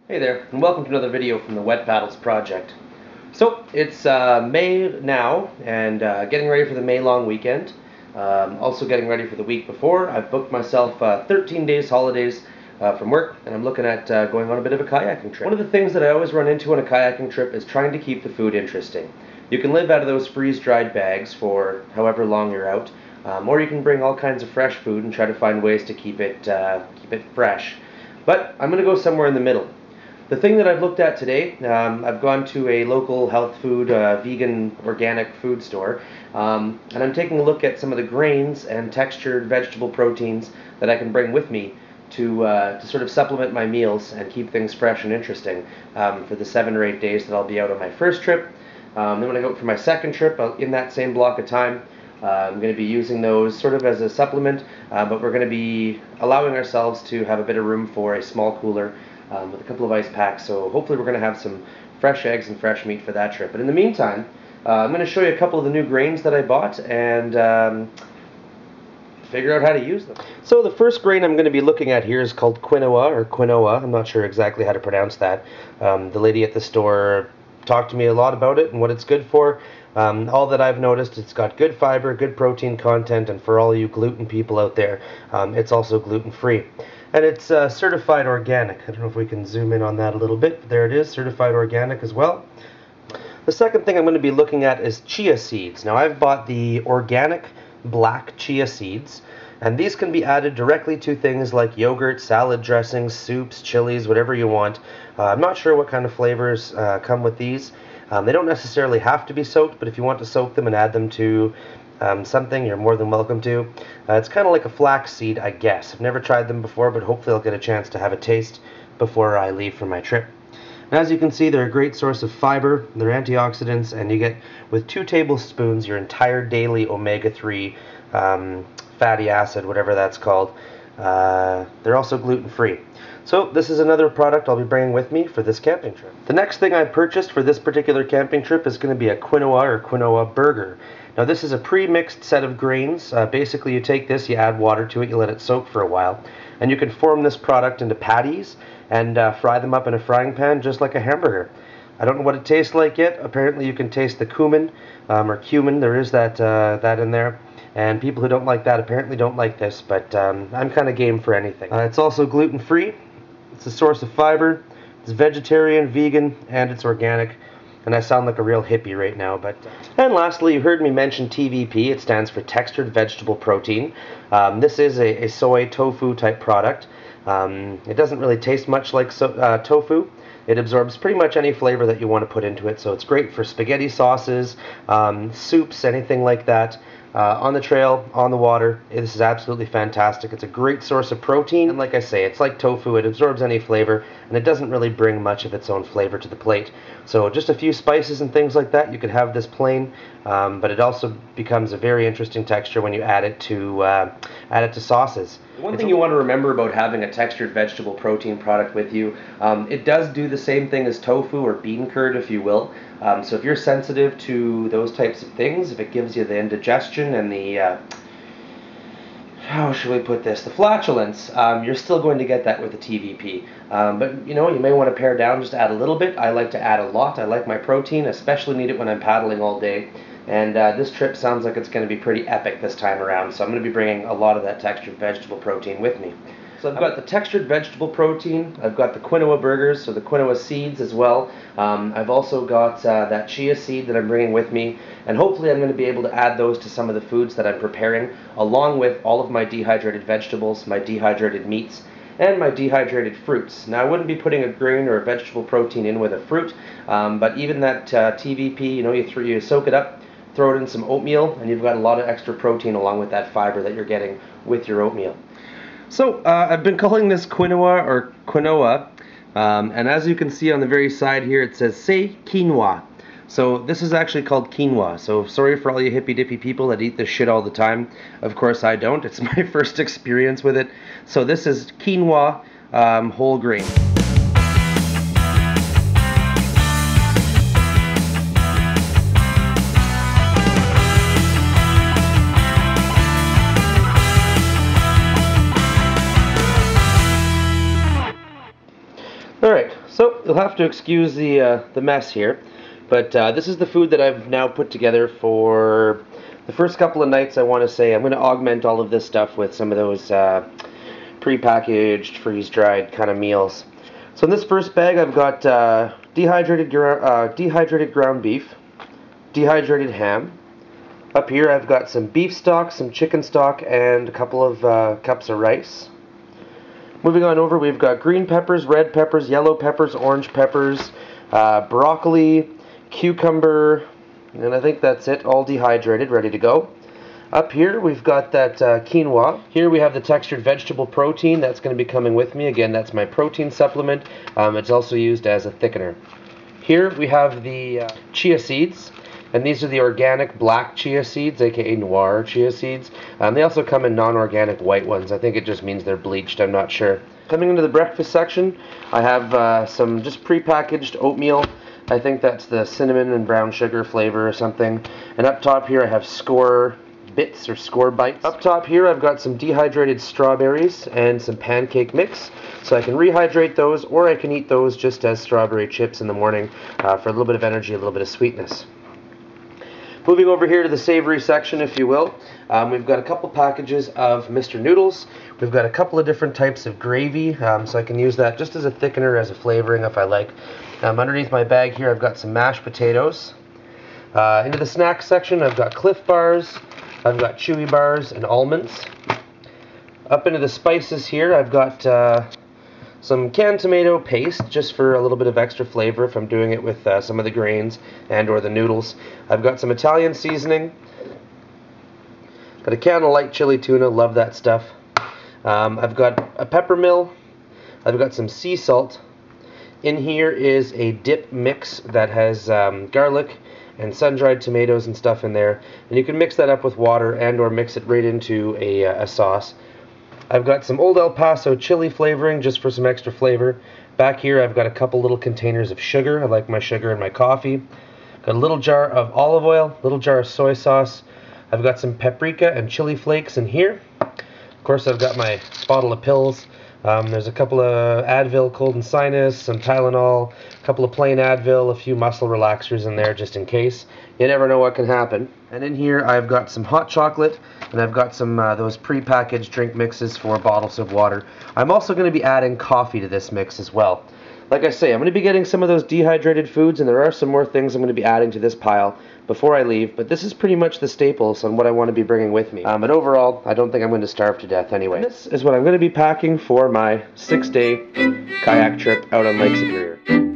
Hey there, and welcome to another video from the WetPaddles project. So, it's May now, and getting ready for the May long weekend. Also getting ready for the week before. I've booked myself 13 days holidays from work, and I'm looking at going on a bit of a kayaking trip. One of the things that I always run into on a kayaking trip is trying to keep the food interesting. You can live out of those freeze-dried bags for however long you're out, or you can bring all kinds of fresh food and try to find ways to keep it fresh. But I'm going to go somewhere in the middle. The thing that I've looked at today, I've gone to a local health food, vegan, organic food store, and I'm taking a look at some of the grains and textured vegetable proteins that I can bring with me to sort of supplement my meals and keep things fresh and interesting for the 7 or 8 days that I'll be out on my first trip. Then when I go out for my second trip, in that same block of time, I'm going to be using those sort of as a supplement, but we're going to be allowing ourselves to have a bit of room for a small cooler with a couple of ice packs, so hopefully we're going to have some fresh eggs and fresh meat for that trip. But in the meantime, I'm going to show you a couple of the new grains that I bought and figure out how to use them. So the first grain I'm going to be looking at here is called quinoa, or quinoa. I'm not sure exactly how to pronounce that. The lady at the store talked to me a lot about it and what it's good for. All that I've noticed, it's got good fiber, good protein content, and for all you gluten people out there, it's also gluten-free. And it's certified organic. I don't know if we can zoom in on that a little bit, but there it is, certified organic as well. The second thing I'm going to be looking at is chia seeds. Now I've bought the organic black chia seeds, and these can be added directly to things like yogurt, salad dressings, soups, chilies, whatever you want. I'm not sure what kind of flavors come with these. They don't necessarily have to be soaked, but if you want to soak them and add them to something, you're more than welcome to. It's kind of like a flax seed, I guess. I've never tried them before, but hopefully I'll get a chance to have a taste before I leave for my trip. And as you can see, they're a great source of fiber, they're antioxidants, and you get, with 2 tablespoons, your entire daily omega-3 fatty acid, whatever that's called. They're also gluten-free. So this is another product I'll be bringing with me for this camping trip. The next thing I purchased for this particular camping trip is going to be a quinoa or quinoa burger. Now this is a pre-mixed set of grains. Basically you take this, you add water to it, you let it soak for a while, and you can form this product into patties and fry them up in a frying pan just like a hamburger. I don't know what it tastes like yet. Apparently you can taste the cumin, or cumin, there is that in there. And people who don't like that apparently don't like this, but I'm kind of game for anything. It's also gluten-free, it's a source of fiber, it's vegetarian, vegan, and it's organic. And I sound like a real hippie right now, but... And lastly, you heard me mention TVP. It stands for Textured Vegetable Protein. This is a soy tofu type product. It doesn't really taste much like tofu. It absorbs pretty much any flavor that you want to put into it, so it's great for spaghetti sauces, soups, anything like that. On the trail, on the water, this is absolutely fantastic. It's a great source of protein, and like I say, it's like tofu. It absorbs any flavor, and it doesn't really bring much of its own flavor to the plate. So just a few spices and things like that, you could have this plain, but it also becomes a very interesting texture when you add it to sauces. One thing you want to remember about having a textured vegetable protein product with you, it does do the same thing as tofu or bean curd, if you will. So if you're sensitive to those types of things, if it gives you the indigestion and the, how should we put this, the flatulence, you're still going to get that with the TVP. But you know, you may want to pare down, just add a little bit. I like to add a lot. I like my protein, especially need it when I'm paddling all day. And this trip sounds like it's going to be pretty epic this time around, so I'm going to be bringing a lot of that textured vegetable protein with me. So I've got the textured vegetable protein, I've got the quinoa burgers, so the quinoa seeds as well. I've also got that chia seed that I'm bringing with me, and hopefully I'm going to be able to add those to some of the foods that I'm preparing, along with all of my dehydrated vegetables, my dehydrated meats, and my dehydrated fruits. Now I wouldn't be putting a grain or a vegetable protein in with a fruit, but even that TVP, you know, you soak it up, throw it in some oatmeal, and you've got a lot of extra protein along with that fiber that you're getting with your oatmeal. So I've been calling this quinoa or quinoa, and as you can see on the very side here, it says say quinoa. So this is actually called quinoa. So sorry for all you hippy dippy people that eat this shit all the time. Of course I don't. It's my first experience with it. So this is quinoa whole grain. So you'll have to excuse the mess here, but this is the food that I've now put together for the first couple of nights. I want to say I'm going to augment all of this stuff with some of those pre-packaged, freeze-dried kind of meals. So in this first bag, I've got dehydrated ground beef, dehydrated ham. Up here, I've got some beef stock, some chicken stock, and a couple of cups of rice. Moving on over, we've got green peppers, red peppers, yellow peppers, orange peppers, broccoli, cucumber, and I think that's it, all dehydrated, ready to go. Up here, we've got that quinoa. Here we have the textured vegetable protein. That's going to be coming with me. Again, that's my protein supplement. It's also used as a thickener. Here we have the chia seeds. And these are the organic black chia seeds, aka noir chia seeds. They also come in non-organic white ones. I think it just means they're bleached, I'm not sure. Coming into the breakfast section, I have some just pre-packaged oatmeal. I think that's the cinnamon and brown sugar flavor or something. And up top here I have Score bits or Score bites. Up top here I've got some dehydrated strawberries and some pancake mix. So I can rehydrate those, or I can eat those just as strawberry chips in the morning for a little bit of energy, a little bit of sweetness. Moving over here to the savory section, if you will, we've got a couple packages of Mr. Noodles. We've got a couple of different types of gravy, so I can use that just as a thickener, as a flavoring if I like. Underneath my bag here, I've got some mashed potatoes. Into the snack section, I've got Cliff Bars, I've got Chewy Bars, and almonds. Up into the spices here, I've got some canned tomato paste, just for a little bit of extra flavor if I'm doing it with some of the grains and or the noodles. I've got some Italian seasoning. Got a can of light chili tuna, love that stuff. I've got a pepper mill. I've got some sea salt. In here is a dip mix that has garlic and sun-dried tomatoes and stuff in there. And you can mix that up with water and or mix it right into a sauce. I've got some Old El Paso chili flavoring just for some extra flavor. Back here I've got a couple little containers of sugar. I like my sugar in my coffee. Got a little jar of olive oil, little jar of soy sauce. I've got some paprika and chili flakes in here. Of course I've got my bottle of pills. There's a couple of Advil cold and sinus, some Tylenol, a couple of plain Advil, a few muscle relaxers in there just in case. You never know what can happen. And in here I've got some hot chocolate, and I've got some those pre-packaged drink mixes for bottles of water. I'm also going to be adding coffee to this mix as well. Like I say, I'm going to be getting some of those dehydrated foods, and there are some more things I'm going to be adding to this pile before I leave, but this is pretty much the staples on what I want to be bringing with me. But overall, I don't think I'm going to starve to death anyway. And this is what I'm going to be packing for my 6-day kayak trip out on Lake Superior.